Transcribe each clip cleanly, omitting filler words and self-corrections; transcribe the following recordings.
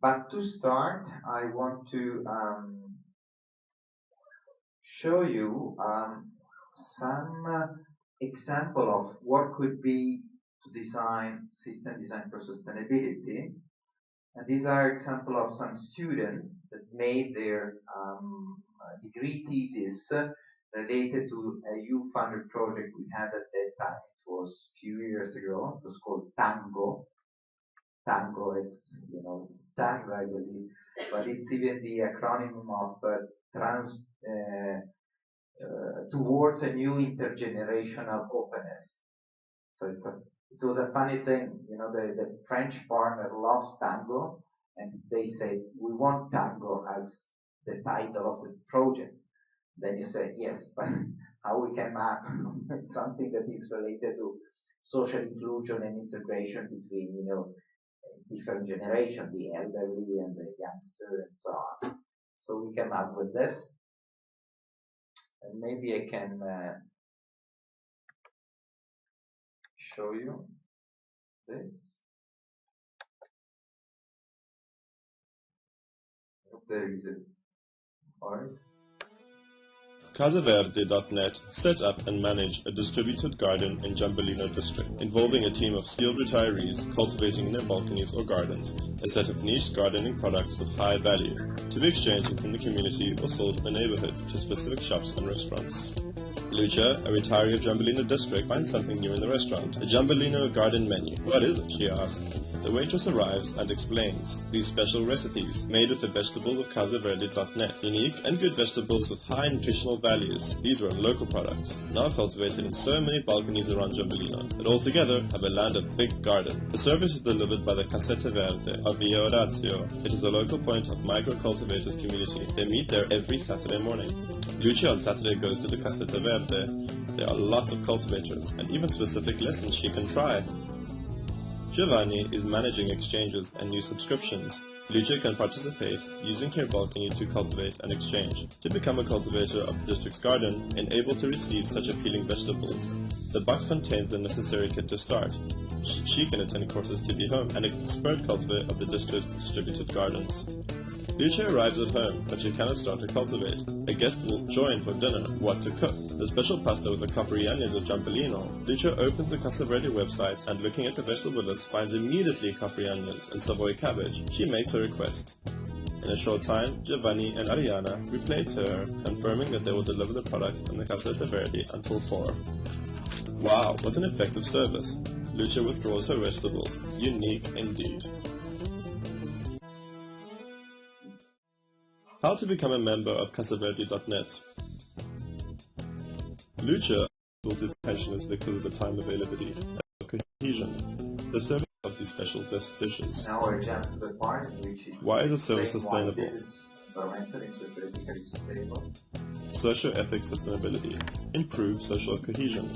But to start, I want to show you some example of what could be to design system design for sustainability. And these are example of some students that made their degree thesis related to a youth-funded project we had at that time. It was a few years ago. It was called Tango. Tango, it's, it's tango, I believe, but it's even the acronym of towards a new intergenerational openness. So it was a funny thing, the French partner loves tango, and they say, we want tango as the title of the project. Then you say, yes, but how we can map something that is related to social inclusion and integration between, different generations, the elderly and the youngster and so on. So we came up with this. And maybe I can show you this. There is a voice. CasaVerde.net set up and managed a distributed garden in Giambolino district, involving a team of skilled retirees cultivating in their balconies or gardens a set of niche gardening products with high value, to be exchanged within the community or sold in the neighborhood to specific shops and restaurants. Lucia, a retiree of Giambolino district, finds something new in the restaurant, a Giambolino garden menu. What is it, she asks. The waitress arrives and explains these special recipes, made with the vegetables of CasaVerde.net, unique and good vegetables with high nutritional values. These were local products, now cultivated in so many balconies around Giambolino, that altogether have a land of big garden. The service is delivered by the Casetta Verde of Via Orazio. It is a local point of micro-cultivators community. They meet there every Saturday morning. Lucia on Saturday goes to the Casetta Verde. There are lots of cultivators, and even specific lessons she can try. Giovanni is managing exchanges and new subscriptions. Lucia can participate using her balcony to cultivate and exchange, to become a cultivator of the district's garden and able to receive such appealing vegetables. The box contains the necessary kit to start. She can attend courses to be home and expert cultivator of the district's distributed gardens. Lucia arrives at home, but she cannot start to cultivate. A guest will join for dinner. What to cook? The special pasta with the coppery onions of Giambolino. Lucia opens the CasaVerde website and, looking at the vegetable list, finds immediately coppery onions and Savoy cabbage. She makes her request. In a short time, Giovanni and Ariana reply to her, confirming that they will deliver the products in the Casetta Verde until 4. Wow, what an effective service! Lucia withdraws her vegetables. Unique indeed. How to become a member of CasaVerde.net. Lucia will do pensioners because of the time availability and cohesion. The service of these special dishes. Now we're jump to the part in which why is the service sustainable? This is environmentally and socioethically sustainable. Socio-ethic sustainability. Improve social cohesion.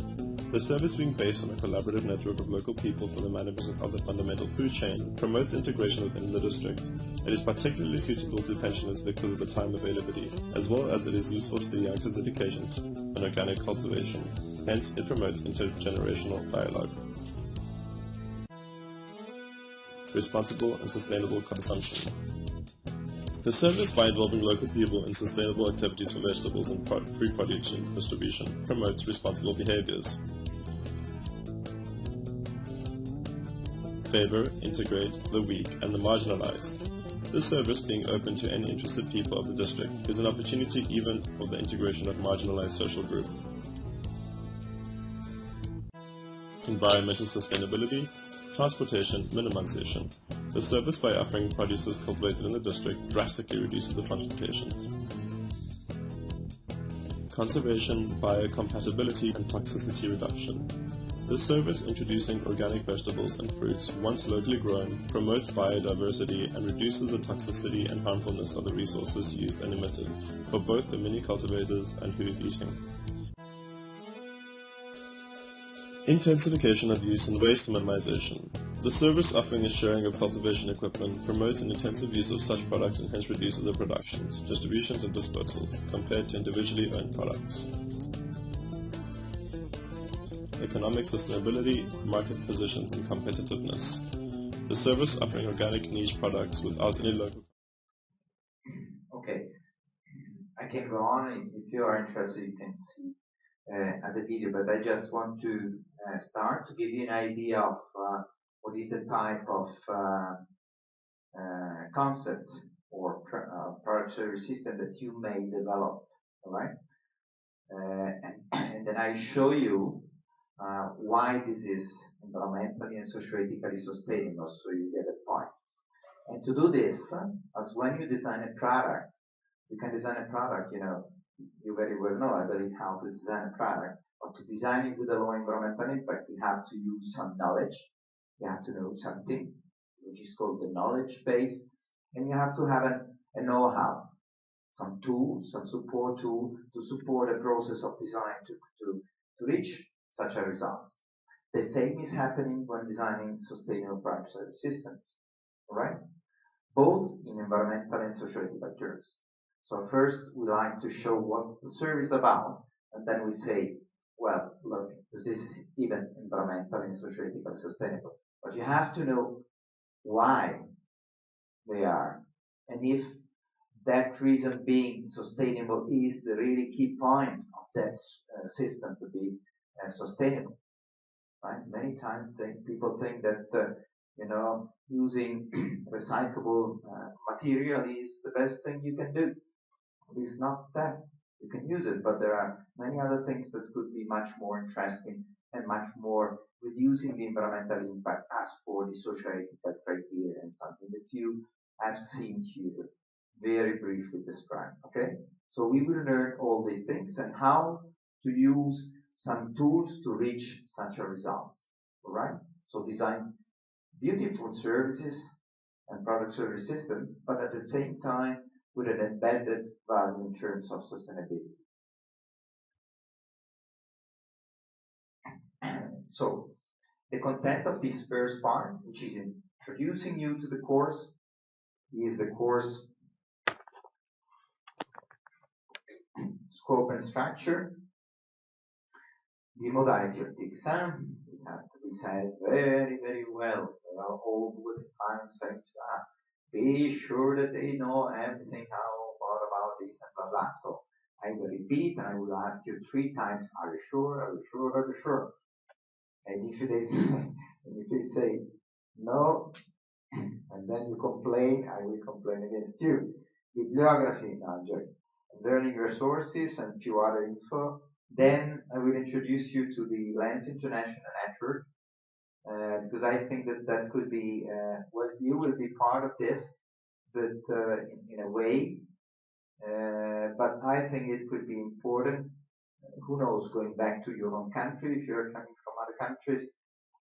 The service, being based on a collaborative network of local people for the management of the fundamental food chain, promotes integration within the district. It is particularly suitable to pensioners because of the time availability, as well as it is useful to the youngsters' education and organic cultivation. Hence, it promotes intergenerational dialogue. Responsible and sustainable consumption. The service, by involving local people in sustainable activities for vegetables and fruit production distribution, promotes responsible behaviors. Favor, integrate the weak and the marginalized. This service, being open to any interested people of the district, is an opportunity even for the integration of marginalized social groups. Environmental sustainability, transportation minimization. The service, by offering produces cultivated in the district, drastically reduces the transportations. Conservation, biocompatibility, and toxicity reduction. This service, introducing organic vegetables and fruits once locally grown, promotes biodiversity and reduces the toxicity and harmfulness of the resources used and emitted for both the mini cultivators and who is eating. Intensification of use and waste minimization. The service, offering a sharing of cultivation equipment, promotes an intensive use of such products and hence reduces their productions, distributions and disposals compared to individually owned products. Economic sustainability, market positions and competitiveness. a service offering organic niche products without any local. Okay, I can go on. If you are interested, you can see at the video, but I just want to start to give you an idea of what is the type of concept or product service system that you may develop, all right? And then I show you why this is environmentally and socio-ethically sustainable, so you get a point. And to do this, as when you design a product, you can design a product, you very well know, I believe, how to design a product. But to design it with a low environmental impact, you have to use some knowledge. You have to know something, which is called the knowledge base. And you have to have a know-how, some tools, some support tool to support the process of design to reach such a result. The same is happening when designing sustainable product service systems, all right? Both in environmental and socio-ethical terms. So first we like to show what's the service about, and then we say, well, look, this is even environmental and socio-ethical sustainable. But you have to know why they are, and if that reason being sustainable is the really key point of that system to be sustainable. Right? Many times people think that using recyclable material is the best thing you can do. It's not that. You can use it, but there are many other things that could be much more interesting and much more reducing the environmental impact as for the socio-ethical criteria, and something that you have seen here very briefly described. Okay? So we will learn all these things and how to use some tools to reach such a results. All right? So design beautiful services and product service system, but at the same time with an embedded value in terms of sustainability. So the content of this first part, which is introducing you to the course, is the course scope and structure. The modality of the exam, this has to be said very, very well. They are all the time saying be sure that they know everything about this and blah blah. So I will repeat and I will ask you 3 times, are you sure, are you sure, are you sure? And if they say no, and then you complain, I will complain against you. Bibliography, learning resources and few other info. Then I will introduce you to the Lens International Network, because I think that could be, well, you will be part of this, but in a way, but I think it could be important. Who knows, going back to your own country, if you're coming from other countries,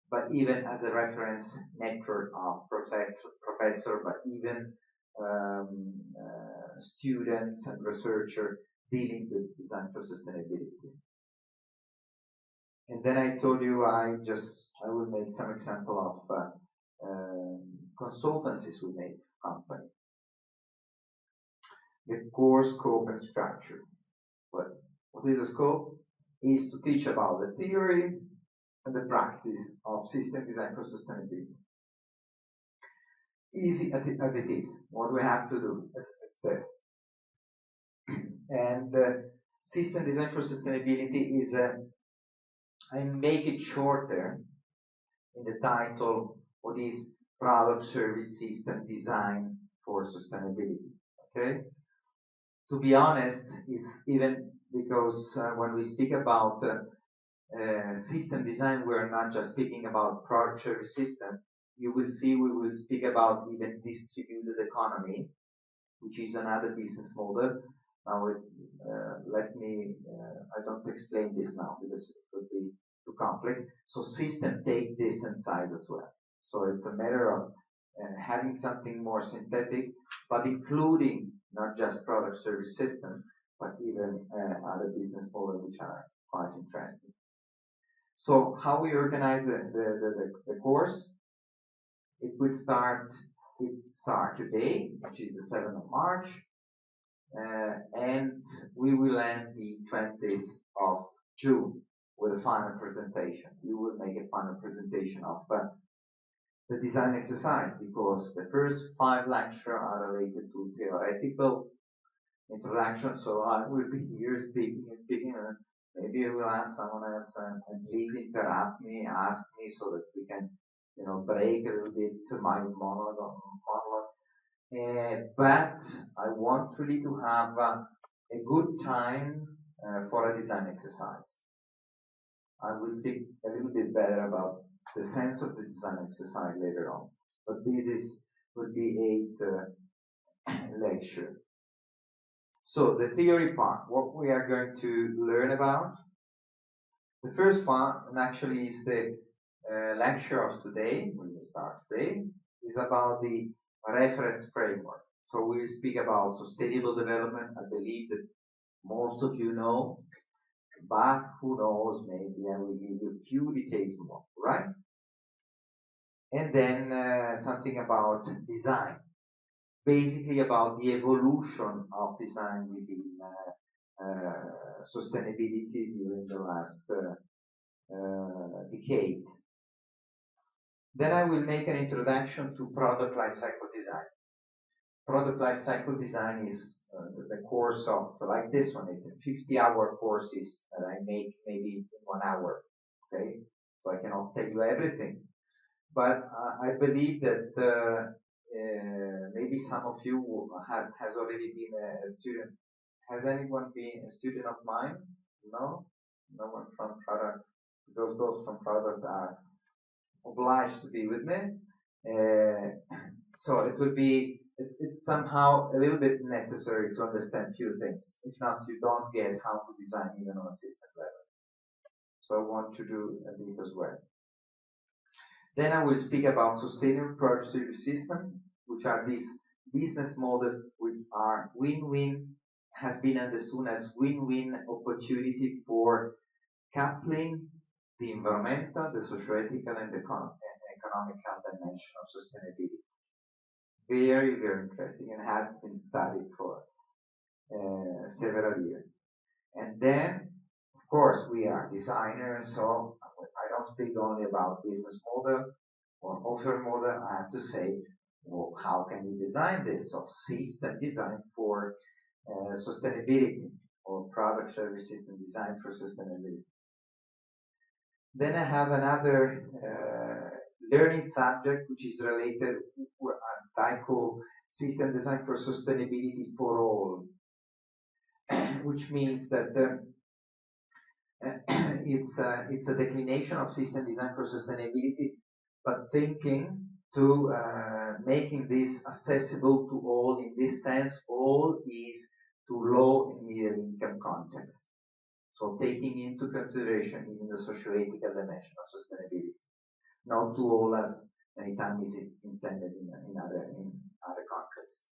but even as a reference network of professor, but even students and researchers dealing with design for sustainability. And then I told you I will make some example of consultancies we make company. The course scope and structure. What is the scope? Is to teach about the theory and the practice of system design for sustainability. Easy as it is. What we have to do is this. And system design for sustainability is I make it shorter in the title, what is product service system design for sustainability. Okay? To be honest, it's even because when we speak about system design, we're not just speaking about product service system. You will see we will speak about even distributed economy, which is another business model. Now, I don't explain this now because it would be too complex. So system take this and size as well. So it's a matter of having something more synthetic, but including not just product service system, but even other business models which are quite interesting. So how we organize the course? It will start today, which is the 7th of March, and we will end the 20th of June with a final presentation. We will make a final presentation of the design exercise, because the first 5 lectures are related to theoretical introduction. So I will be here speaking, and maybe I will ask someone else, and please interrupt me, ask me, so that we can, break a little bit my monologue. But I want really to have a good time for a design exercise. I will speak a little bit better about the sense of the design exercise later on. But this would be 8 lecture. So the theory part, what we are going to learn about. The first part, and actually is the lecture of today, we will start today, is about the reference framework. So we'll speak about sustainable development. I believe that most of you know, but who knows, maybe I will give you a few details more, right? And then something about design, basically about the evolution of design within sustainability during the last decades. Then I will make an introduction to product lifecycle design. Product lifecycle design is the course of, like this one, is 50-hour courses that I make maybe in 1 hour, okay? So I cannot tell you everything. But I believe that maybe some of you has already been a student. Has anyone been a student of mine? No? No one from product, because those from product are obliged to be with me. So it will be, it's somehow a little bit necessary to understand few things. If not, you don't get how to design even on a system level. So I want to do this as well. Then I will speak about sustainable product service system, which are these business models which are win-win, has been understood as win-win opportunity for coupling the environmental, the socio-ethical, and the economical dimension of sustainability. Very, very interesting, and has been studied for several years. And then, of course, we are designers, so I don't speak only about business model or offer model. I have to say, well, how can we design this? So system design for sustainability, or product service system design for sustainability. Then I have another learning subject which is related to TICO system design for sustainability for all, which means that it's a declination of system design for sustainability, but thinking to making this accessible to all. In this sense, all is to low and middle income context. So taking into consideration even the socio-ethical dimension of sustainability, not to all as many times is intended in other contexts.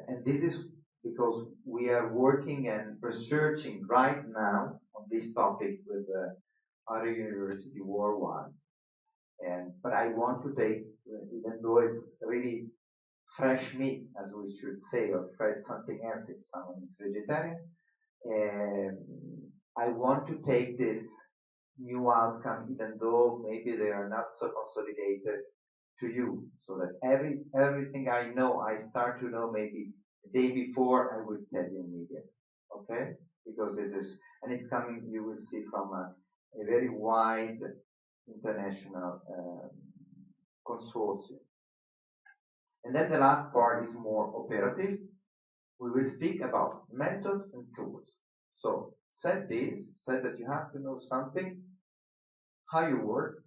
And this is because we are working and researching right now on this topic with other university worldwide. But I want to take, even though it's really fresh meat, as we should say, or fresh something else if someone is vegetarian, I want to take this new outcome, even though maybe they are not so consolidated, to you, so that everything I know, I start to know maybe the day before I will tell you immediately. Okay? Because this is, and it's coming, you will see, from a very wide international consortium. And then the last part is more operative. We will speak about method and tools. So said that you have to know something, how you work,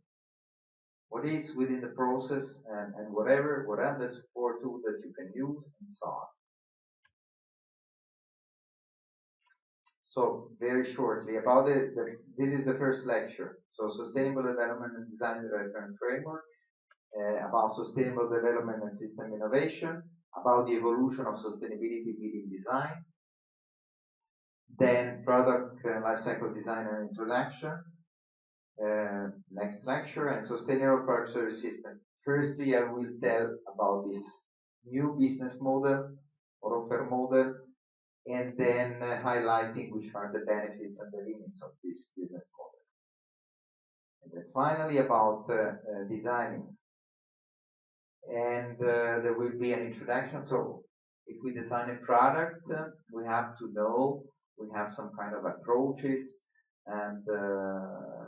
what is within the process, and what are the support tools that you can use, and so on. So very shortly about this is the first lecture. So sustainable development and design reference framework, about sustainable development and system innovation, about the evolution of sustainability within design, then product lifecycle design and introduction, next lecture, and sustainable product service system. Firstly, I will tell about this new business model or offer model, and then highlighting which are the benefits and the limits of this business model. And then finally about designing. And there will be an introduction. So if we design a product, we have to know, we have some kind of approaches and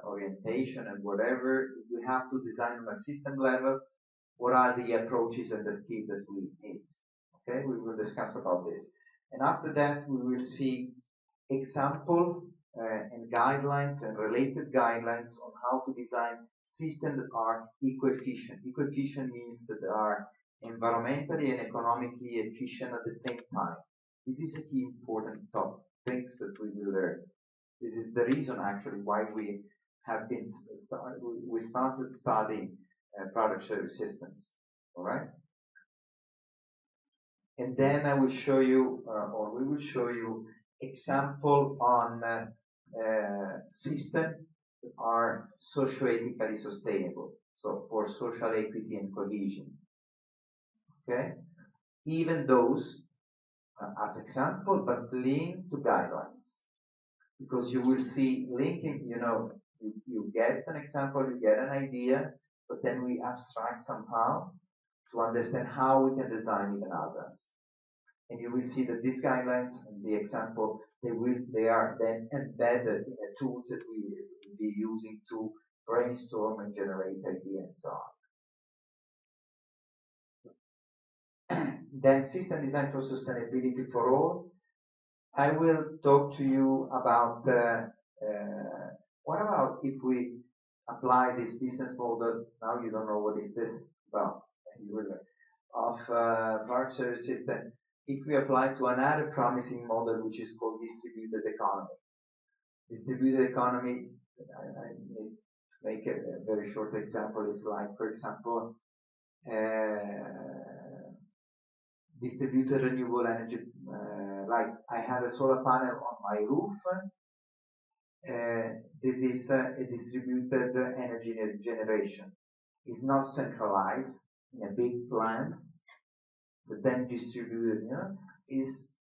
orientation and whatever. We have to design on a system level. What are the approaches and the skills that we need? Okay, we will discuss about this. And after that, we will see example and guidelines and related guidelines on how to design systems that are eco-efficient. Eco-efficient means that they are environmentally and economically efficient at the same time. This is a key important topic, things that we will learn. This is the reason actually why we have been we started studying product service systems. All right. And then I will show you, or we will show you example on systems that are socio-ethically sustainable. So for social equity and cohesion. Okay? Even those as example, but linked to guidelines. Because you will see linking, you get an example, you get an idea, but then we abstract somehow to understand how we can design even others. And you will see that these guidelines and the example, they are then embedded in the tools that we will be using to brainstorm and generate ideas and so on. Then system design for sustainability for all. I will talk to you about what about if we apply this business model. Now you don't know what is this about. You will of product service system. If we apply to another promising model, which is called distributed economy. Distributed economy, I make a very short example, is like, for example, distributed renewable energy. Like I have a solar panel on my roof. This is a distributed energy generation. It's not centralized in a big plants, but then distributed, it's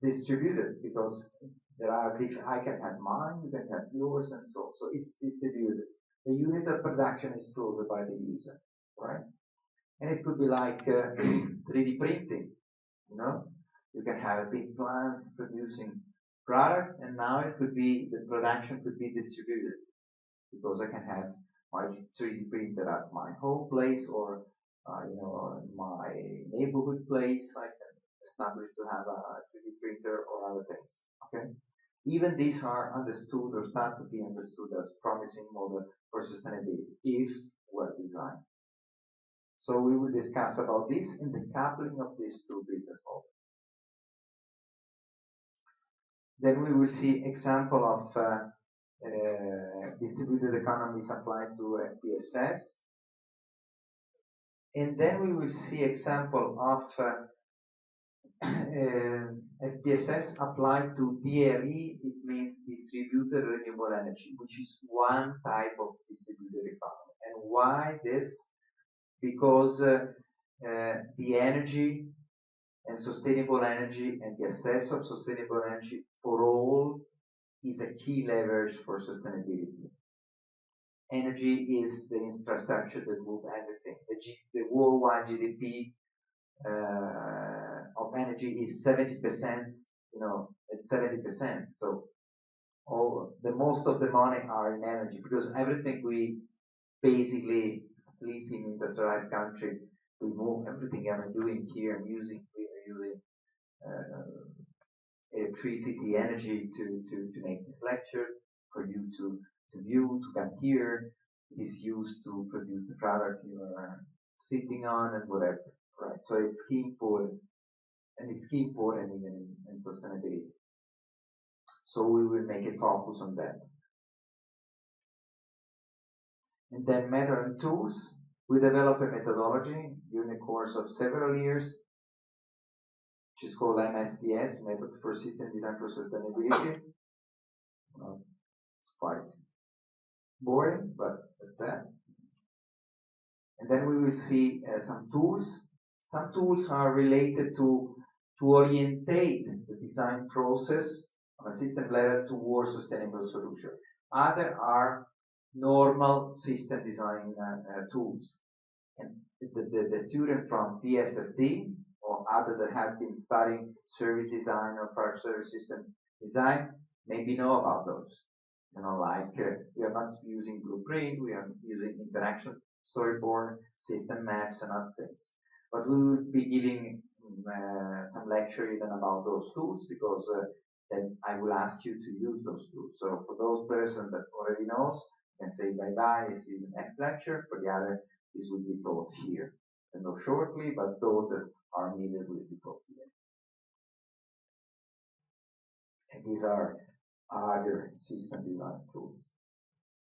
distributed because there are different, I can have mine, you can have yours, and so it's distributed. The unit of production is closer by the user, right? And it could be like 3D printing, you can have big plants producing product, and now it could be, the production could be distributed because I can have my 3D printer at my home place or my neighborhood place. I can establish to have a 3D printer or other things. Okay, even these are understood or start to be understood as promising model for sustainability if well designed. So we will discuss about this in the coupling of these two business models. Then we will see example of distributed economies applied to SPSS. And then we will see example of SPSS applied to DRE. It means distributed renewable energy, which is one type of distributed economy. And why this? Because the energy and sustainable energy and the access of sustainable energy for all is a key leverage for sustainability. Energy is the infrastructure that moves everything. The worldwide GDP of energy is 70%, it's 70%. So the most of the money are in energy because everything we basically, at least in industrialized country, we move everything I'm doing here, we are using electricity, energy to make this lecture, for you to view, to come here. It is used to produce the product you are sitting on and whatever, right? So it's key important, and it's key important even in sustainability. So we will make a focus on that. And then method and tools. We develop a methodology during the course of several years, which is called MSDS, Method for System Design for Sustainability. It's quite boring, but that's that. And then we will see some tools. Some tools are related to orientate the design process on a system level towards sustainable solution. Other are normal system design tools. And the student from PSSD or other that have been studying service design or product service system design maybe know about those. Like we are not using blueprint, we are using interaction storyboard, system maps, and other things. But we will be giving some lecture even about those tools because then I will ask you to use those tools. So for those persons that already knows, you can say bye-bye, see you in the next lecture. For the other, this will be taught here. And not shortly, but those that are needed will be taught here. And these are other system design tools.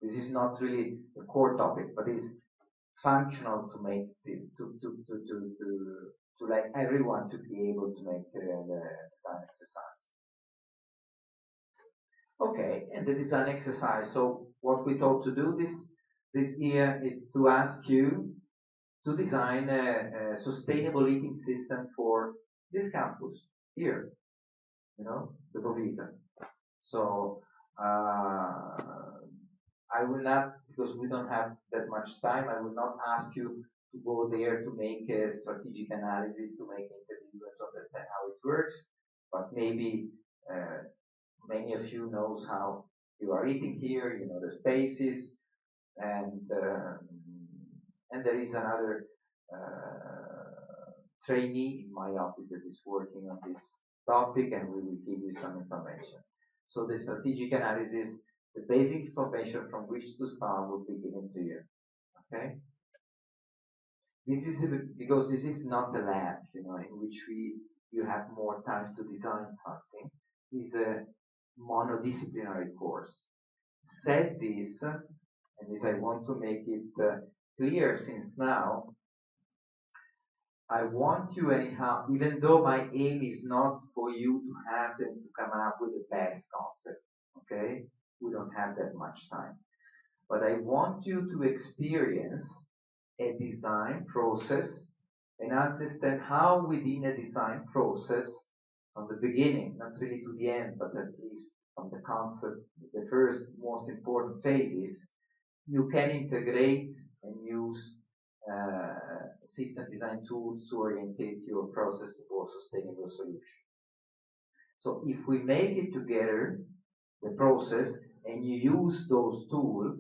This is not really the core topic, but it's functional to make to like everyone to be able to make the design exercise. Okay, and the design exercise. So what we thought to do this year is to ask you to design a sustainable eating system for this campus here, the Bovisa. So I will not, because we don't have that much time, I will not ask you to go there to make a strategic analysis, to make interview and to understand how it works, but maybe many of you knows how you are eating here, you know the spaces, and there is another trainee in my office that is working on this topic, and we will give you some information. So the strategic analysis, the basic information from which to start will be given to you. Okay? This is because this is not a lab, in which you have more time to design something. It's a monodisciplinary course. Said this, and this I want to make it clear since now, I want you anyhow, even though my aim is not for you to have them to come up with the best concept, okay? We don't have that much time. But I want you to experience a design process and understand how within a design process, from the beginning, not really to the end, but at least from the concept, the first most important phases, you can integrate and use system design tools to orientate your process towards sustainable solution. So if we make it together, the process, and you use those tools,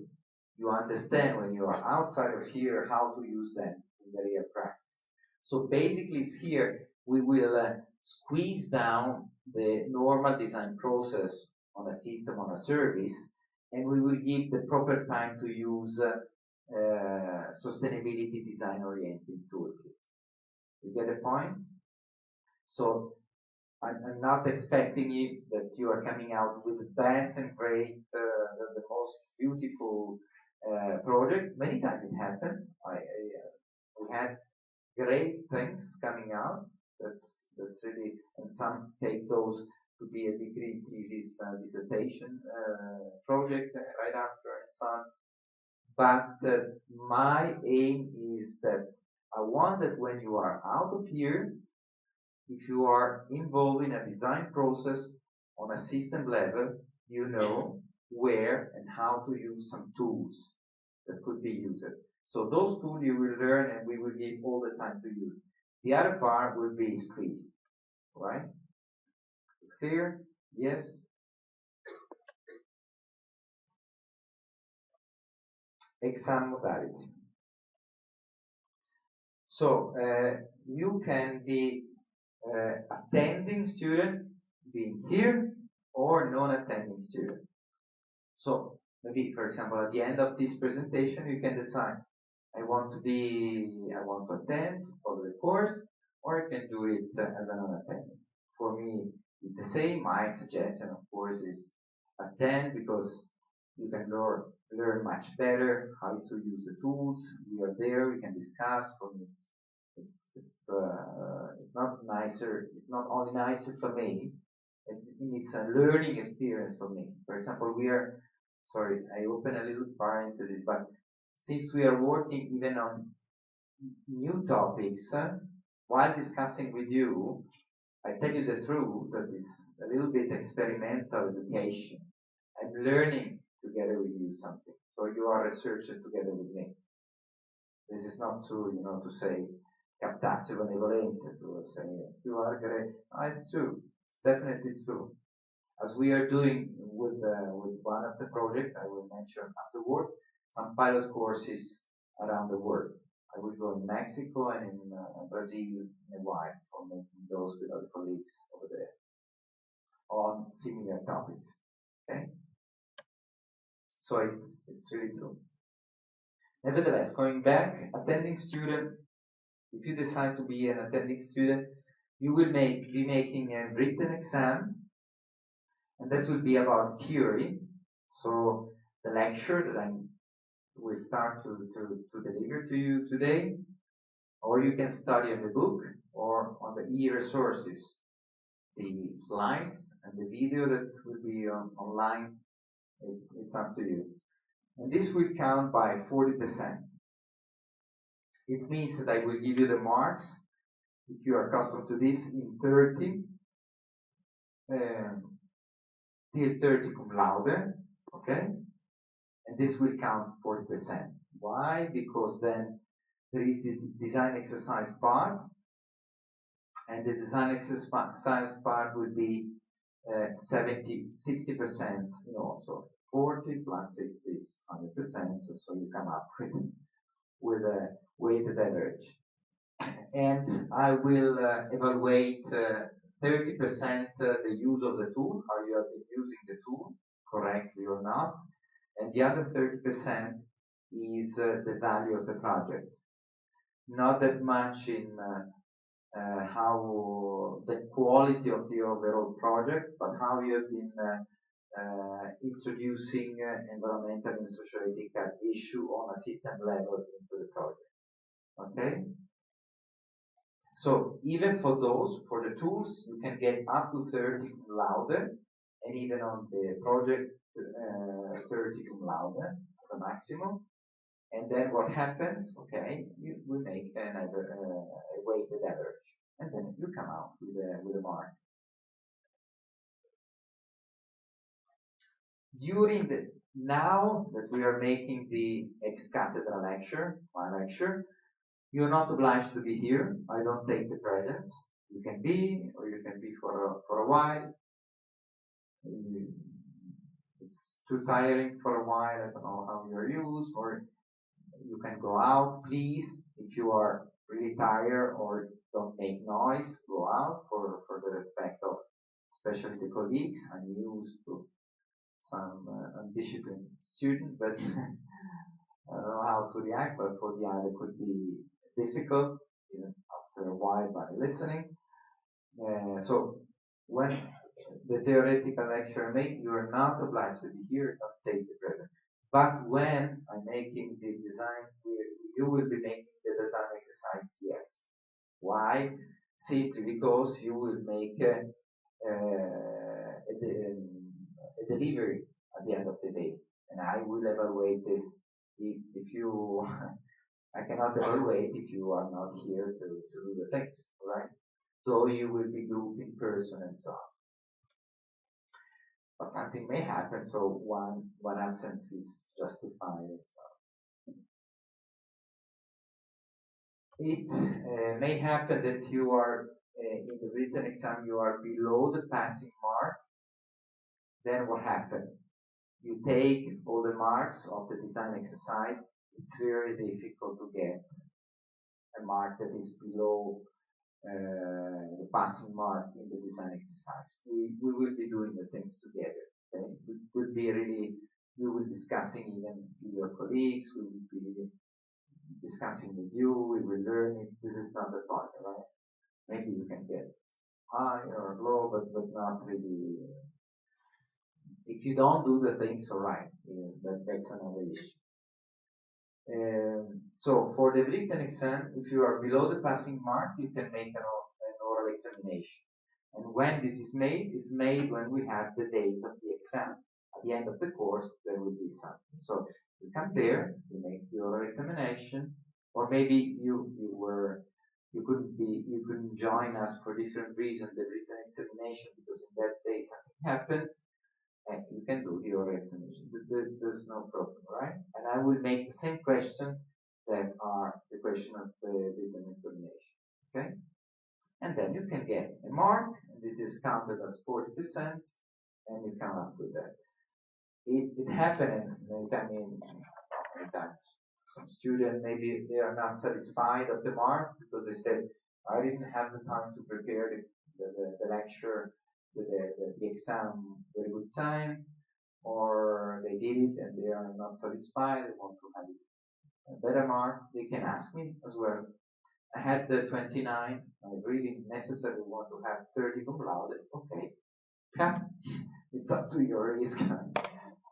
you understand when you are outside of here how to use them in the real practice. So basically here we will squeeze down the normal design process on a system, on a service, and we will give the proper time to use sustainability design oriented toolkit. You get the point? So I'm not expecting you that you are coming out with the best and great, the most beautiful project. Many times it happens. We had great things coming out. That's really, and some take those to be a degree thesis dissertation project right after and so on. But my aim is that I want that when you are out of here, if you are involved in a design process on a system level, you know where and how to use some tools that could be used. So those tools you will learn and we will give all the time to use. The other part will be squeezed, right? It's clear? Yes? Exam modality. So you can be attending student, being here, or non-attending student. So maybe, for example, at the end of this presentation, you can decide, I want to attend, to follow the course, or I can do it as a non-attending. For me, it's the same. My suggestion, of course, is attend because you can learn much better how to use the tools. We are there, we can discuss. For me, it's not nicer. It's not only nicer for me. It's a learning experience for me. For example, I open a little parenthesis, but since we are working even on new topics, while discussing with you, I tell you the truth that it's a little bit experimental education. I'm learning together with you something. So you are a researcher together with me. This is not to say captatio benevolenza, to say you are great. No, it's true. It's definitely true. As we are doing with one of the projects, I will mention afterwards, some pilot courses around the world. I will go in Mexico and in Brazil in a while for making those with other colleagues over there on similar topics. Okay, so it's really true. Nevertheless, going back, attending student. If you decide to be an attending student, you will be making a written exam, and that will be about theory. So the lecture that I will start to deliver to you today, or you can study on the book or on the e-resources, the slides and the video that will be online. It's up to you. And this will count by 40%. It means that I will give you the marks, if you are accustomed to this, in 30 till 30 cum laude, okay? And this will count 40%. Why? Because then there is the design exercise part, and the design exercise part will be 60%, so 40 plus 60 is 100%, so you come up with a weighted average. And I will evaluate 30% the use of the tool, how you have been using the tool correctly or not, and the other 30% is the value of the project. Not that much in how the quality of the overall project, but how you have been introducing environmental and socio-ethical issue on a system level into the project. Okay? So even for the tools, you can get up to 30 cum laude, and even on the project 30 cum laude as a maximum. And then what happens? Okay, you will make a weighted average, and then you come out with a mark. Now that we are making the ex cathedra lecture, my lecture, you're not obliged to be here. I don't take the presence. You can be, or you can be for a while. It's too tiring for a while. I don't know how you're used, or you can go out. Please, if you are really tired or don't make noise, go out for the respect of especially the colleagues. I'm used to some undisciplined student, but I don't know how to react, but for the other could be difficult, even after a while by listening. So when the theoretical lecture made, you are not obliged to be here, don't take the present. But when I'm making the design, you will be making the design exercise, yes. Why? Simply because you will make a delivery at the end of the day, and I will evaluate this. If you, I cannot evaluate if you are not here to do the things, right? So you will be grouped in person and so on. But something may happen, so one absence is justified and so on. It may happen that you are in the written exam, you are below the passing mark. Then what happened? You take all the marks of the design exercise. It's very difficult to get a mark that is below the passing mark in the design exercise. We will be doing the things together. Okay? It will be really, we will be discussing even with your colleagues, we will be discussing with you, we will learn it. This is not the point, right? Maybe you can get high or low, but not really. If you don't do the things right, that's another issue. So for the written exam, if you are below the passing mark, you can make an oral examination. And when this is made when we have the date of the exam. At the end of the course, there will be something. So you come there, you make the oral examination, or maybe you couldn't join us for different reasons, the written examination, because in that day something happened. and you can do the oral examination. There's no problem, right? And I will make the same question that are the question of the written examination, okay? And then you can get a mark, and this is counted as 40%, and you come up with that. It happened many times. Some student, maybe they are not satisfied of the mark because they said, I didn't have the time to prepare the lecture, the exam very good time, or they did it and they are not satisfied, they want to have a better mark, they can ask me as well. I had the 29, I really necessarily want to have 30 cum laude, okay, come, it's up to your risk,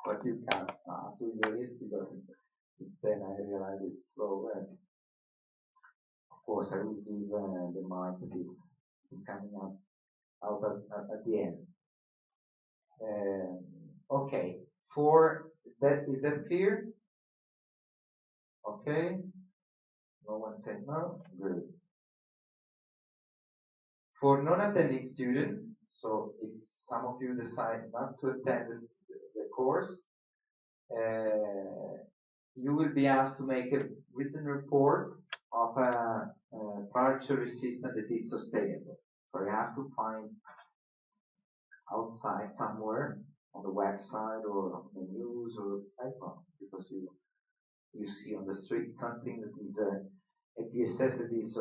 but you can, up to your risk, because then I realize it's so of course I will give the mark that is coming out at the end. Okay, for that, is that clear? Okay, no one said no, good. For non-attending students, so if some of you decide not to attend the course, you will be asked to make a written report of a partial system that is sustainable. So you have to find outside somewhere on the website or on the news or I don't know, because you see on the street something that is a PSS that is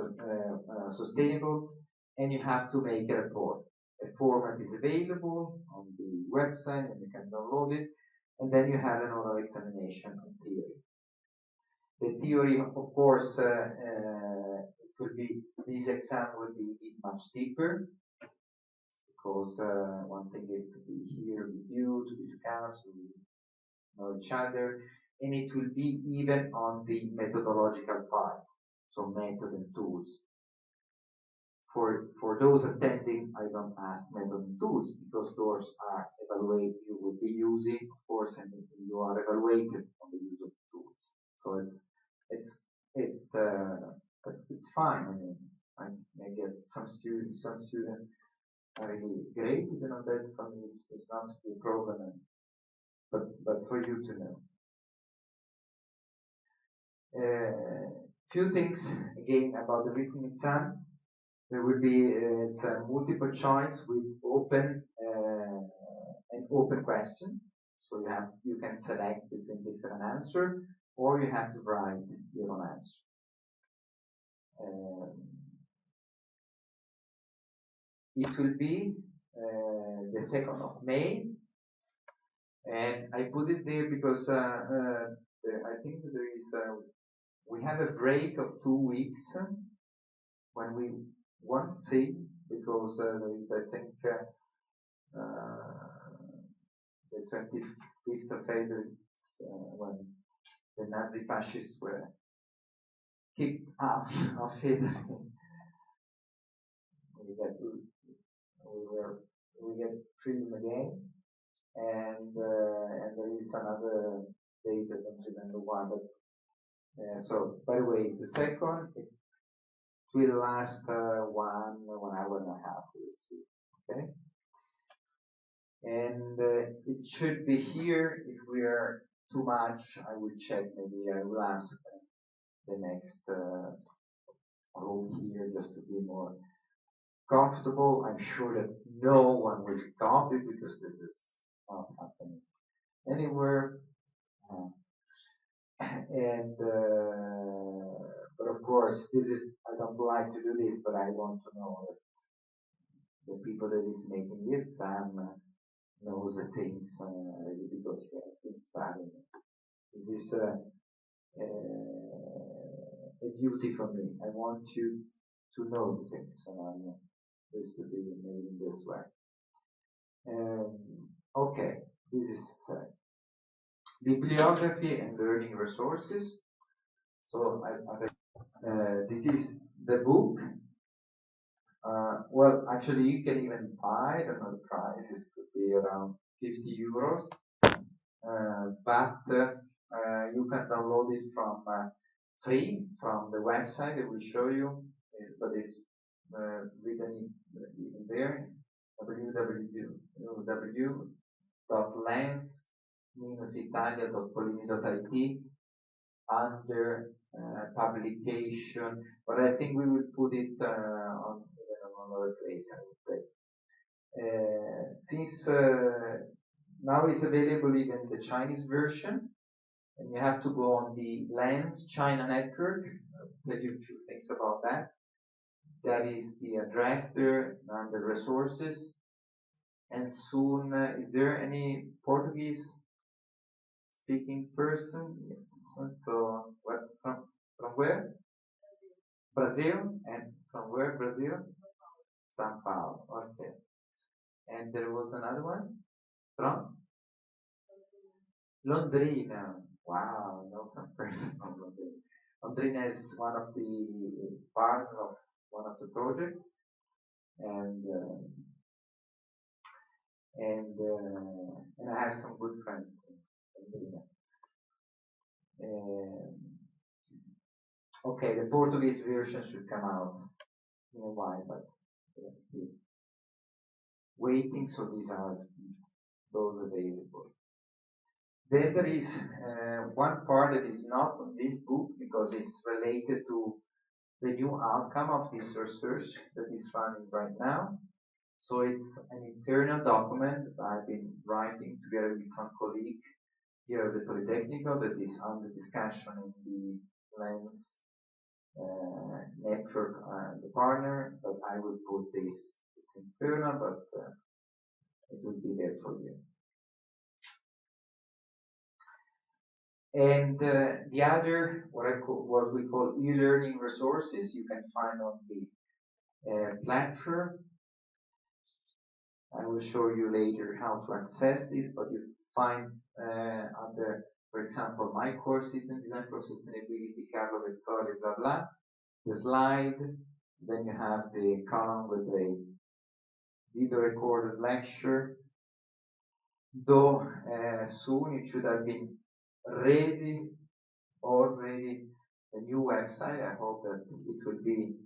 sustainable, and you have to make a report. A format is available on the website and you can download it, and then you have an oral examination on theory. The theory, of course, this exam will be much deeper, because one thing is to be here with you, to discuss, to know each other, and it will be even on the methodological part, so method and tools. For those attending, I don't ask method and tools, because those are evaluated, you will be using, of course, and you are evaluated on the use of tools. So it's fine. I mean, I get some students are really great, even on that. For me, it's not a problem, but for you to know. Few things again about the written exam. There will be it's a multiple choice with open an open question. So you can select between different answers, or you have to write your own answer. It will be the 2nd of May, and I put it there because I think there is we have a break of 2 weeks when we won't see, because there is, I think, the 25th of April, when the Nazi fascists were kicked out of Italy. We get freedom again, and there is another date, I don't remember one, but so by the way, it's the 2nd. It will last 1 hour and a half. We'll see. Okay. And it should be here. If we are too much, I will check. Maybe I will ask the next room here just to be more comfortable. I'm sure that no one will copy, because this is not happening anywhere. And but of course, I don't like to do this, but I want to know that the people that is making the exam knows the things, because he has been studying. This is a duty for me. I want you to know the things, and I want this to be made in this way. Okay, this is bibliography and learning resources. So this is the book. Well, actually, you can even buy it, and the price could be around 50 euros. But you can download it from free from the website. I will show you, but it's written even there, www lens-italia.polini.it under publication, but I think we will put it on another place. Since now it's available even in the Chinese version, and you have to go on the Lens China network. I'll tell you a few things about that. That is the address there and the resources. And soon, is there any Portuguese speaking person? Yes. And so, what from where? Brazil. And from where? Brazil? São Paulo. Okay. And there was another one from Londrina. Wow, I know some person from Londrina. Londrina is one of the part of one of the project, and I have some good friends in Londrina. Okay, the Portuguese version should come out in a while, but let's see. Waiting, so these are those available. Then there is one part that is not on this book because it's related to the new outcome of this research that is running right now. So it's an internal document that I've been writing together with some colleague here at the Polytechnical that is under discussion in the Lens network and the partner, but I will put this, it's internal, but it will be there for you. And the other, what we call e-learning resources, you can find on the platform. I will show you later how to access this, but you find under, for example, my course, System Design for Sustainability, Carlo Vezzoli, blah, blah, the slide, then you have the column with a video recorded lecture, though soon it should have been ready already a new website. I hope that it will be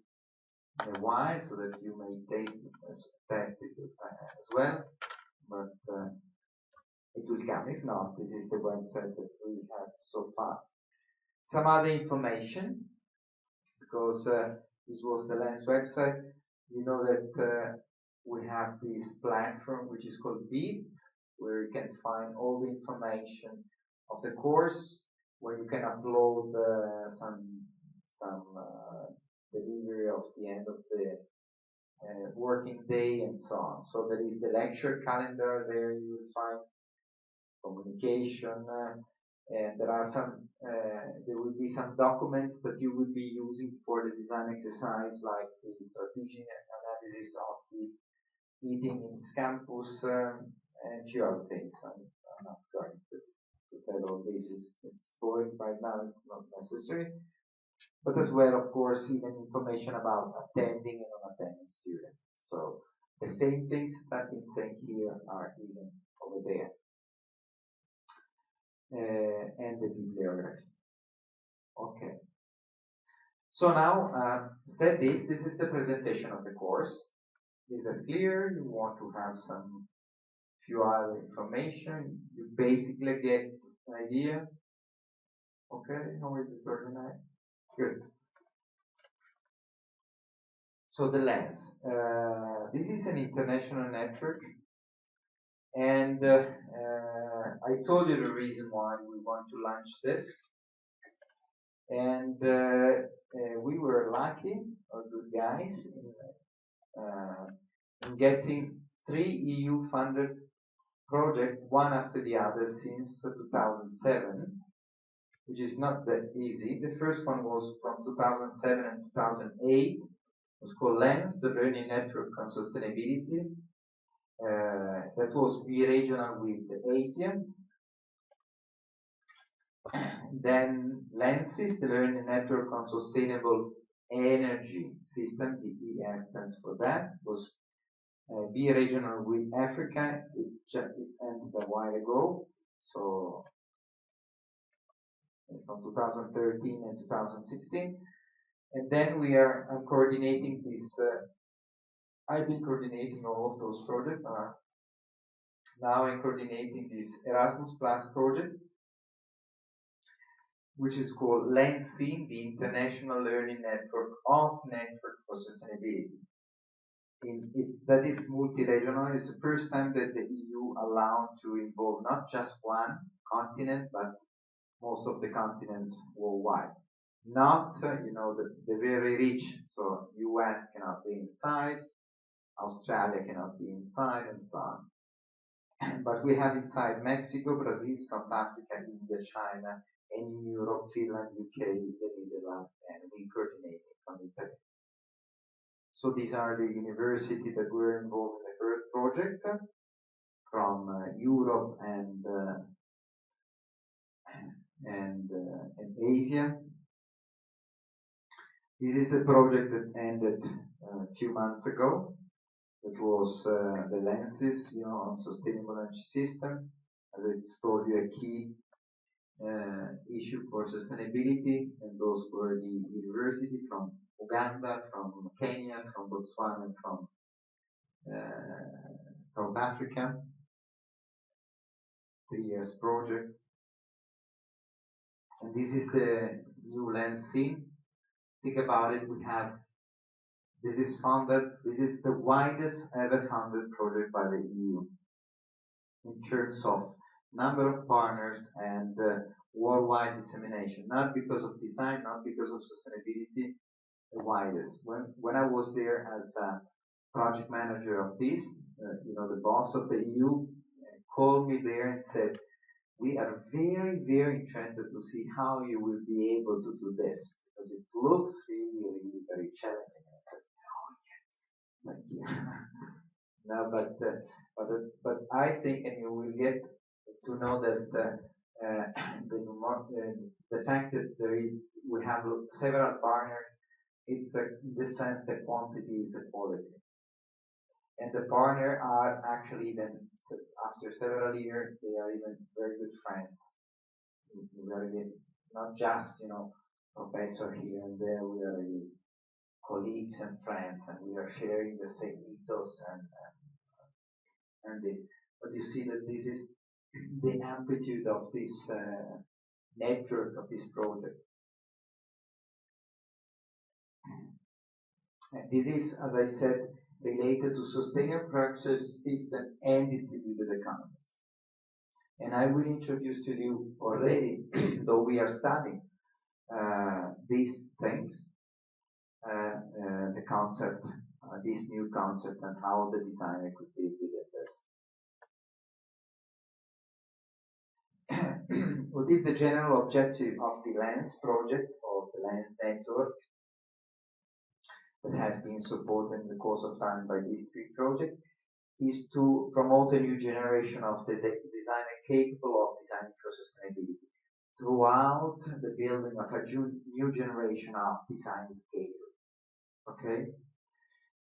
a while so that you may test it as well, but it will come. If not, this is the website that we have so far. Some other information, because this was the Lens website. You know that we have this platform which is called Beep, where you can find all the information of the course, where you can upload some delivery of the end of the working day and so on. So there is the lecture calendar there. You will find communication, and there are some. There will be some documents that you will be using for the design exercise, like the strategic analysis of the meeting in this campus and a few other things. I'm not going to tell all this. It's boring right now. It's not necessary. But as well, of course, even information about attending and non-attending students. So the same things that I've been saying here are even over there. And the bibliography. Okay. So now, said this is the presentation of the course. Is that clear? You want to have some few other information. You basically get an idea. Okay, how is it organized? Good. So the Lens. This is an international network. And I told you the reason why we want to launch this. And we were lucky, or good guys, in getting 3 EU-funded projects, one after the other, since 2007, which is not that easy. The first one was from 2007 and 2008. It was called Lens, the Learning Network on Sustainability. That was bi-regional with Asia. Then Lenses, the Learning Network on Sustainable Energy System, the ES stands for that, was bi-regional with Africa. It ended a while ago, so from 2013 and 2016. And then we are coordinating this. I've been coordinating all of those projects. Now I'm coordinating this Erasmus Plus project, which is called LENSI, the International Learning Network for Sustainability. That is multi-regional. It's the first time that the EU allowed to involve not just one continent, but most of the continent worldwide. Not, the very rich. So US cannot be inside, Australia cannot be inside, and so on. But we have inside Mexico, Brazil, South Africa, India, China, and in Europe, Finland, UK, the Netherlands, and we coordinate from Italy. So these are the universities that were involved in the first project from Europe and Asia. This is a project that ended a few months ago. It was the lenses, on sustainable energy system. As I told you, a key issue for sustainability, and those were the university from Uganda, from Kenya, from Botswana, and from South Africa. 3 years project. And this is the new lens scene. Think about it, this is the widest ever funded project by the EU in terms of number of partners and worldwide dissemination, not because of design, not because of sustainability, the widest. When I was there as a project manager of this, the boss of the EU called me there and said, we are very, very interested to see how you will be able to do this, because it looks really, really very challenging. I said, oh yes, like, yeah. No, but I think, and you will get to know that the fact that we have several partners, it's in this sense the quantity is a quality. And the partner are actually even, after several years, they are even very good friends. We are not just, professor here and there, we are colleagues and friends, and we are sharing the same ethos and this. But you see that this is the amplitude of this network of this project. And this is, as I said, related to sustainable production system and distributed economies. And I will introduce to you already, though we are studying these things, the concept, this new concept, and how the designer could be with this. What is the general objective of the LENS project, or the LENS network, that has been supported in the course of time by these 3 projects, is to promote a new generation of designer capable of designing for sustainability throughout the building of a new generation of design behavior. Okay?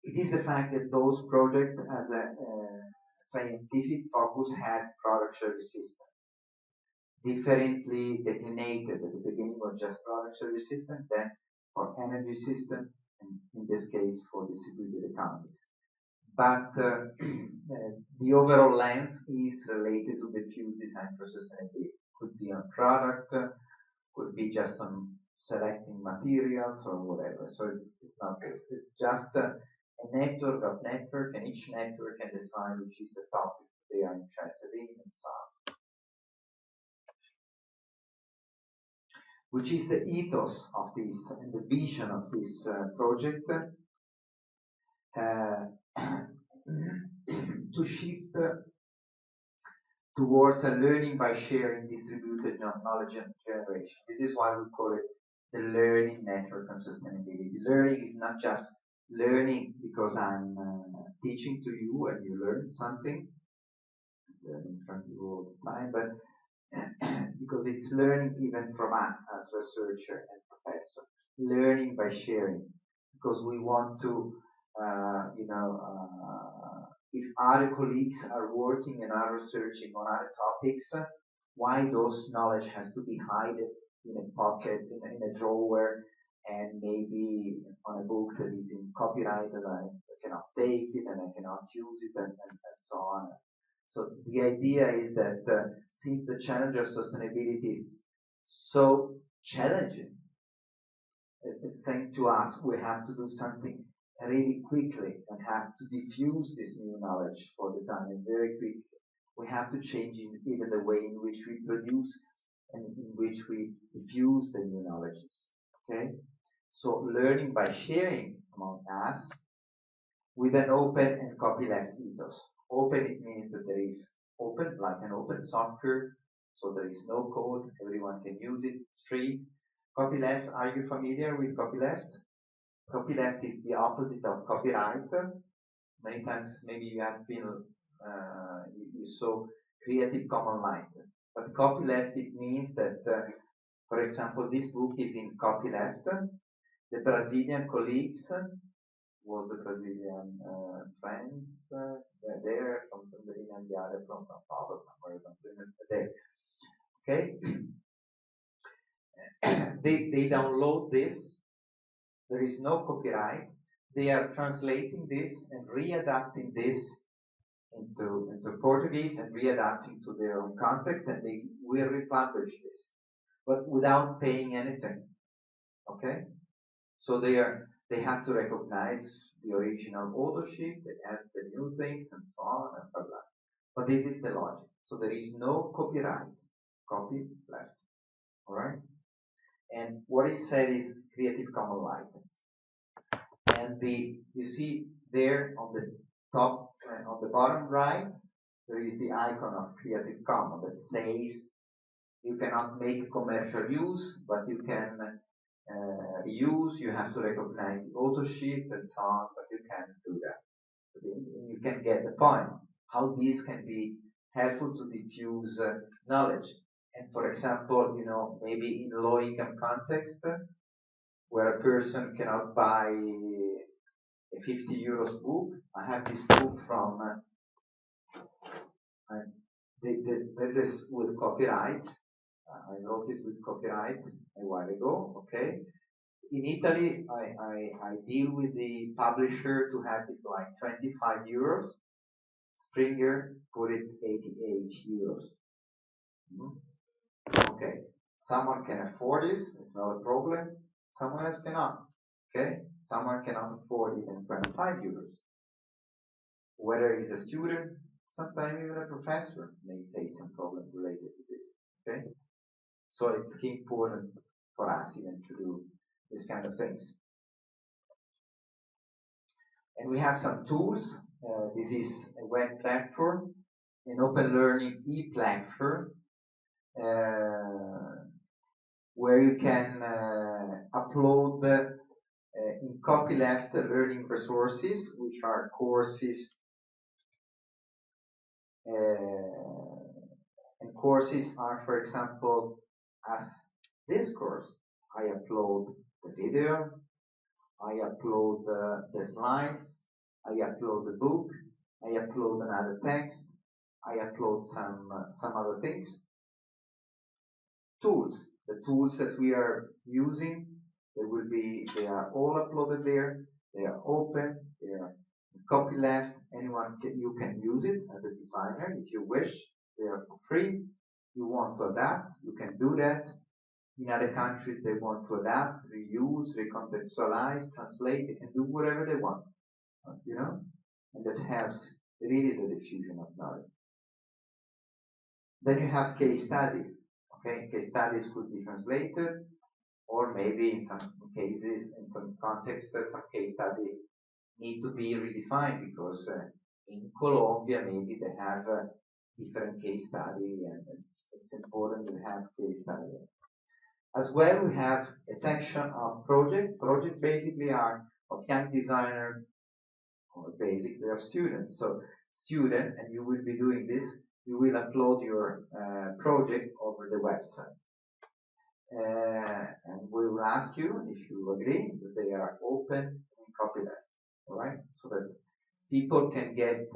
It is the fact that those projects, as a scientific focus, has product service system. Differently declinated. At the beginning was just product service system, then for energy system, and in this case for distributed economies. But the overall lens is related to diffuse design for sustainability. Could be on product, could be just on selecting materials or whatever. So it's not this. It's just a network of network, and each network can decide which is the topic they are interested in, and so on. Which is the ethos of this and the vision of this project. To shift towards a learning by sharing distributed knowledge generation. This is why we call it the learning network on sustainability. Learning is not just learning because I'm teaching to you and you learn something, I'm learning from you all the time, but because it's learning even from us as researcher and professor. Learning by sharing, because we want to if other colleagues are working and are researching on other topics, why those knowledge has to be hidden in a pocket, in a drawer, and maybe on a book that is in copyright, and I cannot take it and I cannot use it, and so on. So the idea is that since the challenge of sustainability is so challenging, it's saying to us we have to do something really quickly and have to diffuse this new knowledge for design very quickly. We have to change even the way in which we produce and in which we diffuse the new knowledges. Okay? So learning by sharing among us with an open and copyleft ethos. Open, it means that there is open, like an open software, so there is no code, everyone can use it, it's free. Copyleft, are you familiar with copyleft? Copyleft is the opposite of copyright. Many times maybe you have been, you saw Creative Commons license. But copyleft, it means that, for example, this book is in copyleft. The Brazilian colleagues was the Brazilian friends, they're there from Tanzania and the other from Sao Paulo, somewhere there. Okay? they download this. There is no copyright. They are translating this and readapting this into Portuguese and readapting to their own context, and they will republish this, but without paying anything. Okay? So they have to recognize the original authorship, they add the new things and so on and blah blah. But this is the logic. So there is no copyright, copy left. Alright? And what is said is Creative Commons license. And you see there on the top, on the bottom right, there is the icon of Creative Commons that says you cannot make commercial use, but you can reuse, you have to recognize the authorship and so on, but you can do that. You can get the point, how this can be helpful to diffuse knowledge. And for example, maybe in low income context, where a person cannot buy a 50 euros book. I have this book from, this is with copyright. I wrote it with copyright a while ago, okay? In Italy, I deal with the publisher to have it like 25 euros. Springer put it 88 euros. Okay, someone can afford this, it's not a problem. Someone else cannot. Okay, someone cannot afford even 25 euros. Whether he's a student, sometimes even a professor may face some problem related to this. Okay, so it's key important for us even to do this kind of things. And we have some tools. This is a web platform, an open learning e-platform, where you can upload in copyleft learning resources, which are courses, and courses are, for example, as this course. I upload the video, I upload the slides, I upload the book, I upload another text, I upload some other things. Tools. The tools that we are using, they are all uploaded there. They are open. They are copyleft. You can use it as a designer if you wish. They are for free. You want to adapt, you can do that. In other countries, they want to adapt, reuse, recontextualize, translate. They can do whatever they want, and that helps really the diffusion of knowledge. Then you have case studies. Okay, case studies could be translated, or maybe in some cases, in some contexts, some case study need to be redefined because in Colombia maybe they have a different case study, and it's important to have case study. As well, we have a section of project. Project basically are of young designer, or basically of students. So student, and you will be doing this, you will upload your project over the website. And we will ask you if you agree that they are open and copyleft, alright? So that people can get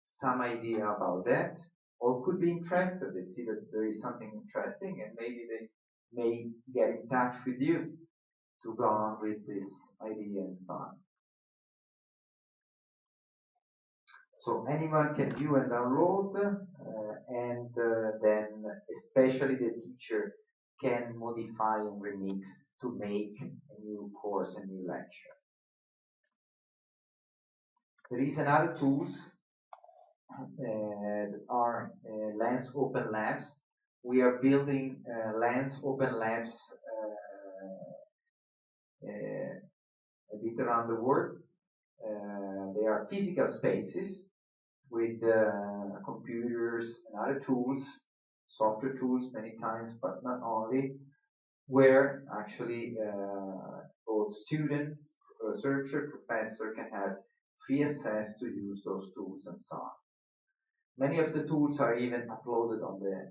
some idea about that, or could be interested. They see that there is something interesting, and maybe they may get in touch with you to go on with this idea and so on. So anyone can view and download, and then especially the teacher can modify and remix to make a new course, a new lecture. There is another tools that are Lens Open Labs. We are building Lens Open Labs a bit around the world. They are physical spaces with computers and other tools, software tools many times, but not only, where actually both students, researcher, professor can have free access to use those tools and so on. Many of the tools are even uploaded on the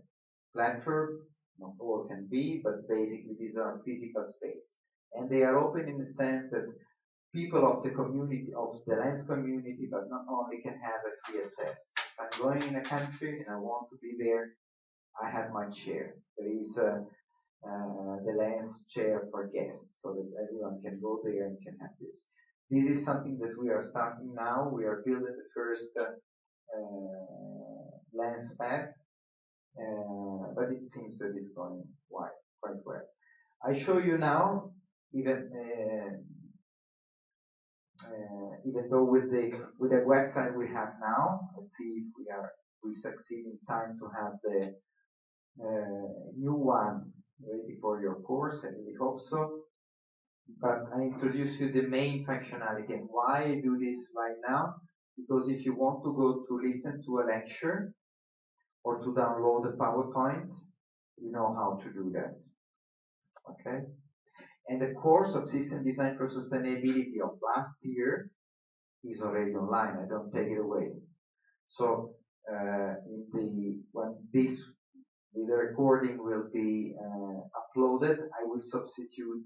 platform. Not all can be, but basically these are physical space. And they are open in the sense that people of the community, of the Lens community, but not only, can have a free access. If I'm going in a country and I want to be there, I have my chair. There is the Lens chair for guests, so that everyone can go there and can have this. This is something that we are starting now. We are building the first Lens app, but it seems that it's going quite well. I show you now, even though with the website we have now, let's see if we succeed in time to have the new one ready for your course. I really hope so. But I introduce you the main functionality. And why I do this right now? Because if you want to go to listen to a lecture or to download a PowerPoint, you know how to do that. Okay? And the course of System Design for Sustainability of last year is already online. I don't take it away. So when the recording will be uploaded, I will substitute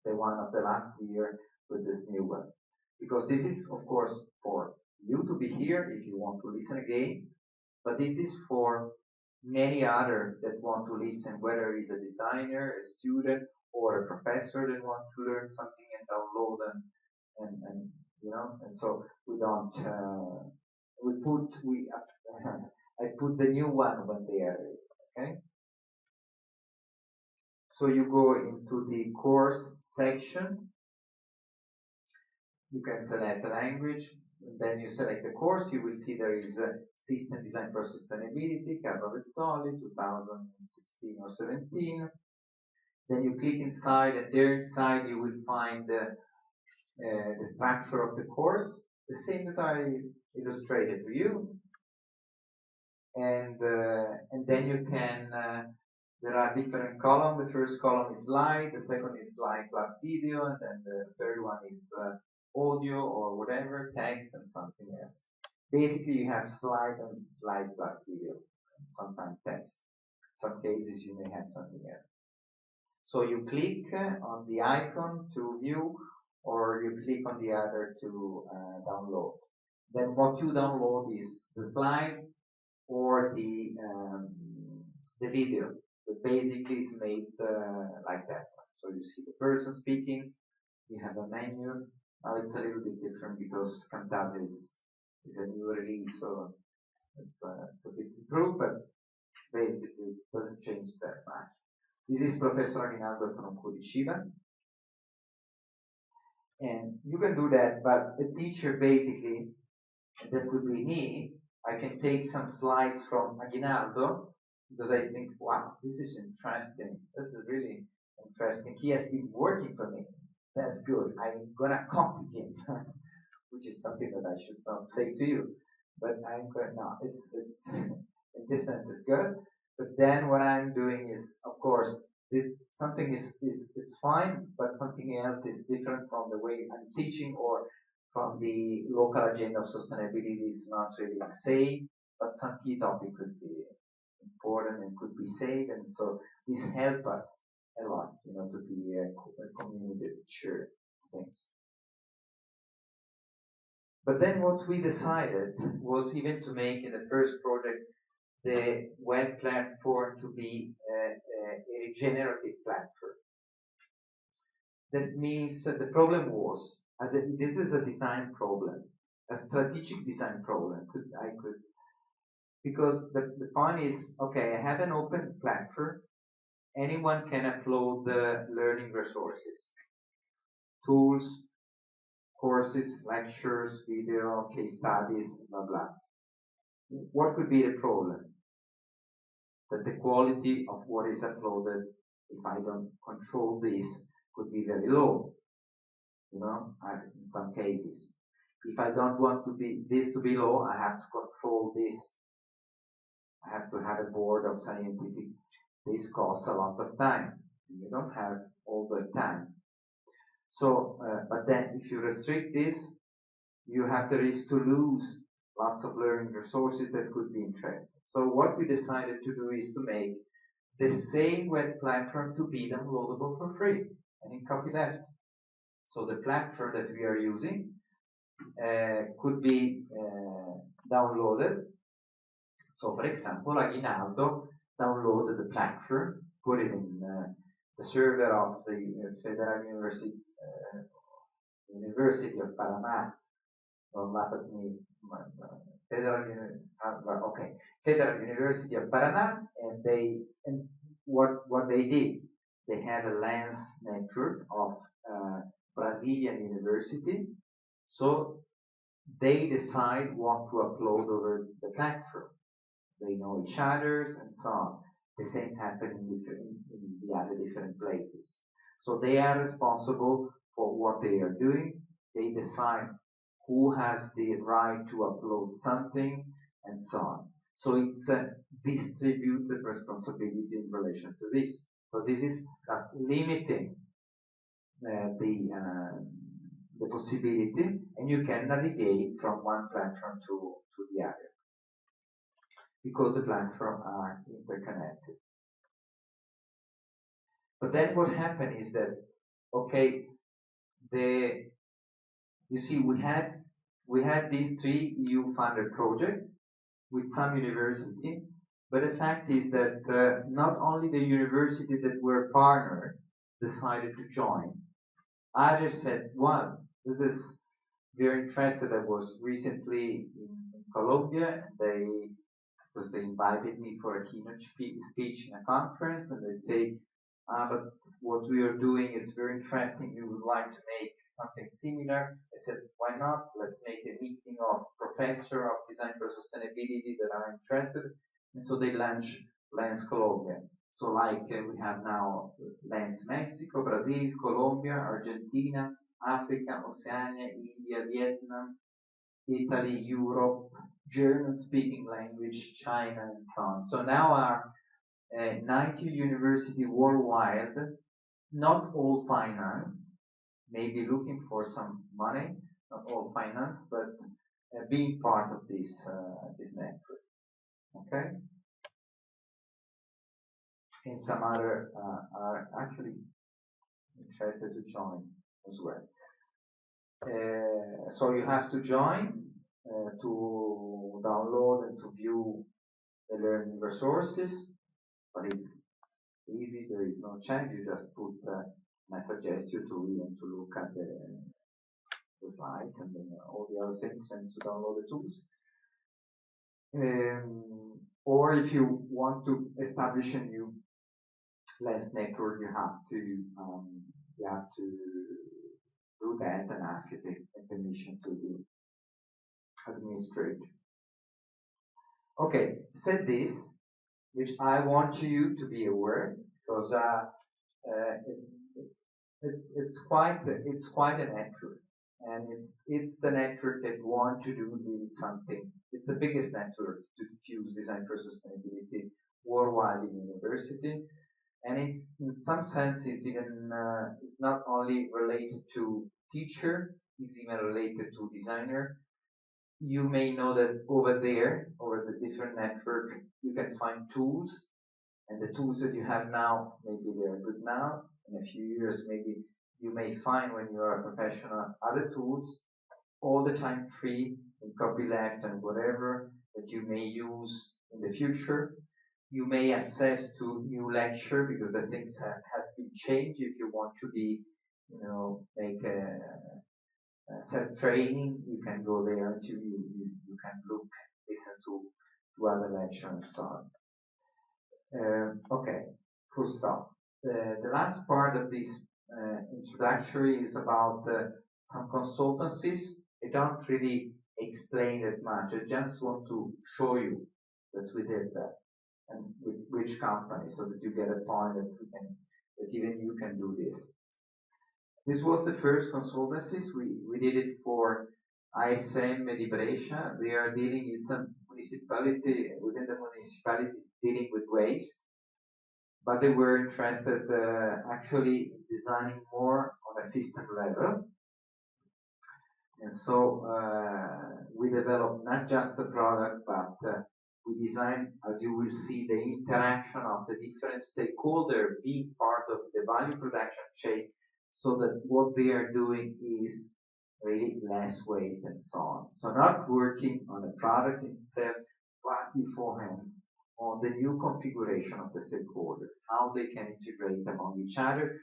the one of the last year with this new one. Because this is, of course, for you to be here if you want to listen again, but this is for many others that want to listen, whether it's a designer, a student, or a professor that want to learn something and download and you know, and so we don't, I put the new one when they are ready, okay? So you go into the course section, you can select the language, then you select the course, you will see there is System Design for Sustainability, Carlo-Rizzoli, 2016 or 17. Then you click inside, and there inside you will find the structure of the course, the same that I illustrated to you. And then you can, there are different columns. The first column is slide, the second is slide plus video, and then the third one is audio or whatever, text and something else. Basically, you have slide and slide plus video, and sometimes text. In some cases, you may have something else. So you click on the icon to view, or you click on the other to download. Then what you download is the slide or the video, that basically is made like that. So you see the person speaking, you have a menu. Now it's a little bit different because Camtasia is a new release, so it's a bit improved, but basically it doesn't change that much. This is Professor Aguinaldo from Curitiba. And you can do that, but the teacher basically, that would be me, I can take some slides from Aguinaldo, because I think, wow, this is interesting. This is really interesting. He has been working for me. That's good. I'm gonna copy him, which is something that I should not say to you. But I'm going, no, it's in this sense it's good. But then what I'm doing is, of course, this something is fine, but something else is different from the way I'm teaching or from the local agenda of sustainability is not really say, but some key topic could be important and could be saved, and so this helps us a lot, you know, to be a community that share things. But then what we decided was even to make in the first project the web platform to be a regenerative platform. That means the problem was, this is a design problem. a strategic design problem. Because the point is, okay, I have an open platform. Anyone can upload the learning resources, tools, courses, lectures, video, case studies, blah, blah. What could be the problem? That the quality of what is uploaded, if I don't control this, could be very low, as in some cases. If I don't want this to be low, I have to control this. I have to have a board of scientific. This costs a lot of time. You don't have all the time. So, but then if you restrict this, you have the risk to lose lots of learning resources that could be interesting. So what we decided to do is to make the same web platform to be downloadable for free and in copyleft. So the platform that we are using could be downloaded. So for example, Aguinaldo downloaded the platform, put it in the server of the Federal University of Panama. Federal University of Paraná, and what they did, they have a lens network of Brazilian University, so they decide what to upload over the platform. They know each other's and so on. The same happened in the other different places. So they are responsible for what they are doing. They decide who has the right to upload something and so on. So it's a distributed responsibility in relation to this. So this is limiting the possibility, and you can navigate from one platform to the other because the platforms are interconnected. But then what happened is that, okay, you see, we had these 3 EU-funded projects with some university, but the fact is that not only the university that were partnered decided to join. Others said, well, this is very interested. I was recently in Colombia, and because they invited me for a keynote speech in a conference, and they say, but what we are doing is very interesting. You would like to make something similar. I said, why not? Let's make a meeting of professors of design for sustainability that are interested. And so they launched Lens Colombia. So like we have now Lens Mexico, Brazil, Colombia, Argentina, Africa, Oceania, India, Vietnam, Italy, Europe, German-speaking language, China, and so on. So now our 90 universities worldwide, not all financed, maybe looking for some money, not all financed, but being part of this network. Okay? And some other are actually interested to join as well. So you have to join to download and to view the learning resources, but it's easy. There is no change. You just put. I suggest you to even to look at the slides and then all the other things and to download the tools. Or if you want to establish a new lens network, you have to do that and ask it permission to the administrator. Okay, said this, which I want you to be aware, because it's quite a network, and it's the network that want to do really something. It's the biggest network to diffuse design for sustainability worldwide in university, and it's in some sense it's even it's not only related to teacher, it's even related to designer. You may know that over the different network, you can find tools, and the tools that you have now, maybe they're good now. In a few years, maybe you may find when you are a professional other tools all the time free in copyleft and whatever that you may use in the future. You may access to new lecture because the things has been changed. If you want to be, make self-training, you can go there to you can look, listen to other lectures and so on. Okay, full stop. The last part of this introductory is about some consultancies. I don't really explain it much. I just want to show you that we did that and with which company, so that you get a point that even you can do this. This was the first consultancies. We did it for ISM di Brescia. They are dealing in some municipality, within the municipality, dealing with waste. But they were interested actually in designing more on a system level. And so we developed not just the product, but we designed, as you will see, the interaction of the different stakeholders being part of the value production chain, so that what they are doing is really less waste and so on. So not working on the product itself, but beforehand on the new configuration of the stakeholder, how they can integrate among each other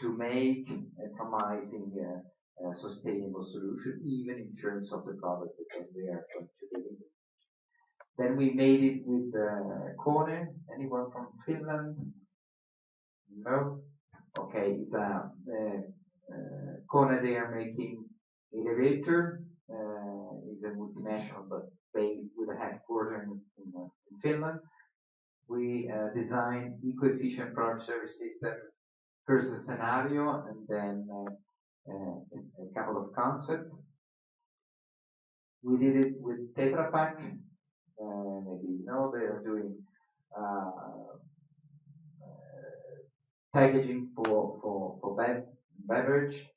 to make a promising sustainable solution, even in terms of the product that they are going to deliver. Then we made it with Kone. Anyone from Finland? No? Okay, it's Kone, they are making elevator. It's a multinational, but based with a headquarters in Finland. We designed eco-efficient product service system, first a scenario, and then a couple of concepts. We did it with Tetra Pak. Maybe you know they are doing packaging for beverage.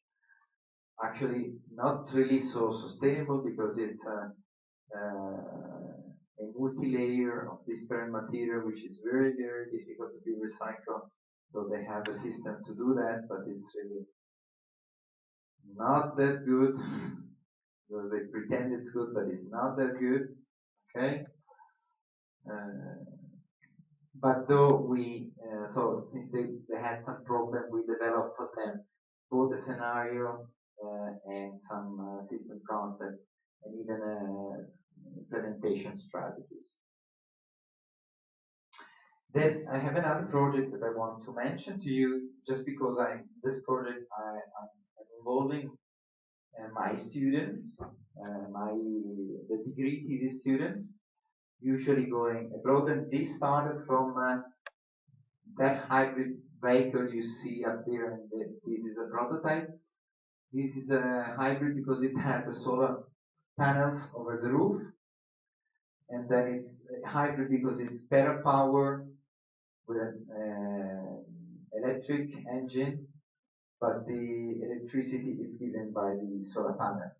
Actually, not really so sustainable because it's a multi-layer of disparate material, which is very, very difficult to be recycled. So they have a system to do that, but it's really not that good because they pretend it's good, but it's not that good. Okay. But though so since they had some problem, we developed for them both a scenario and some system concept and even implementation strategies. Then I have another project that I want to mention to you, just because this project I'm involving my students, the degree thesis students, usually going abroad, and this started from that hybrid vehicle you see up there, and this is a prototype. This is a hybrid because it has a solar panels over the roof, and then it's a hybrid because it's better power with an electric engine, but the electricity is given by the solar panel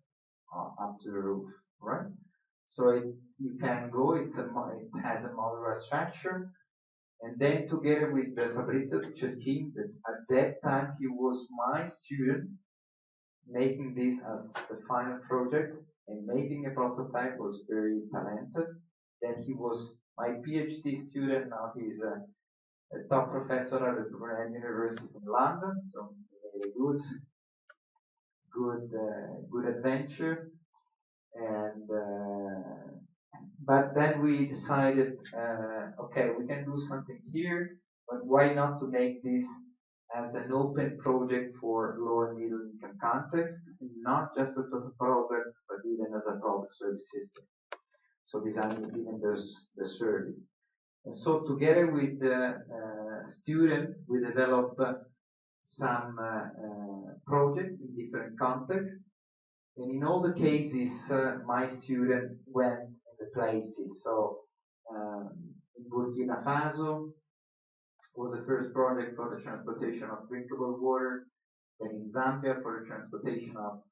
up to the roof, right? So you can go, it has a modular structure, and then together with Fabrizio Ceschin, that at that time he was my student, making this as the final project and making a prototype, was very talented. Then he was my PhD student, now he's a top professor at the Brunel University in London, so a good adventure. And but then we decided, okay, we can do something here, but why not to make this as an open project for low and middle income context, not just as a product, but even as a product service system. So designing even the service. And so together with the student, we developed some project in different contexts. And in all the cases, my student went in the places. So in Burkina Faso was the first project for the transportation of drinkable water. Then in Zambia for the transportation of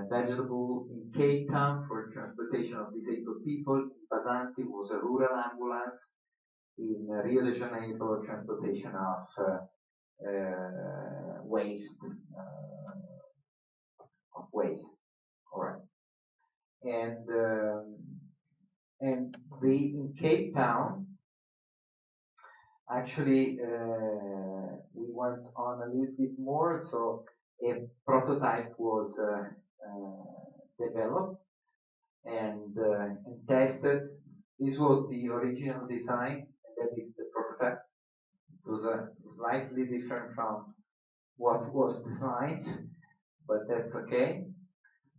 vegetable. In Cape Town for the transportation of disabled people. In Basanti was a rural ambulance. In Rio de Janeiro for transportation of waste. All right. And in Cape Town, actually, we went on a little bit more. So a prototype was developed and tested. This was the original design, and that is the prototype. It was slightly different from what was designed, but that's okay.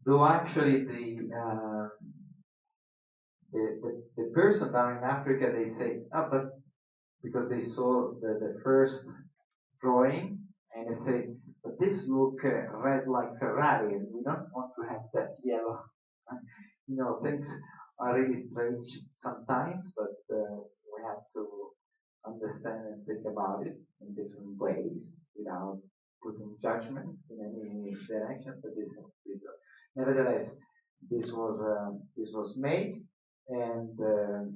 Though actually the person down in Africa, they say, but because they saw the first drawing and they say, but this look red like Ferrari, and we don't want to have that yellow. Things are really strange sometimes, but we have to understand and think about it in different ways without putting judgment in any direction. But this has to be done. Nevertheless, this was made, and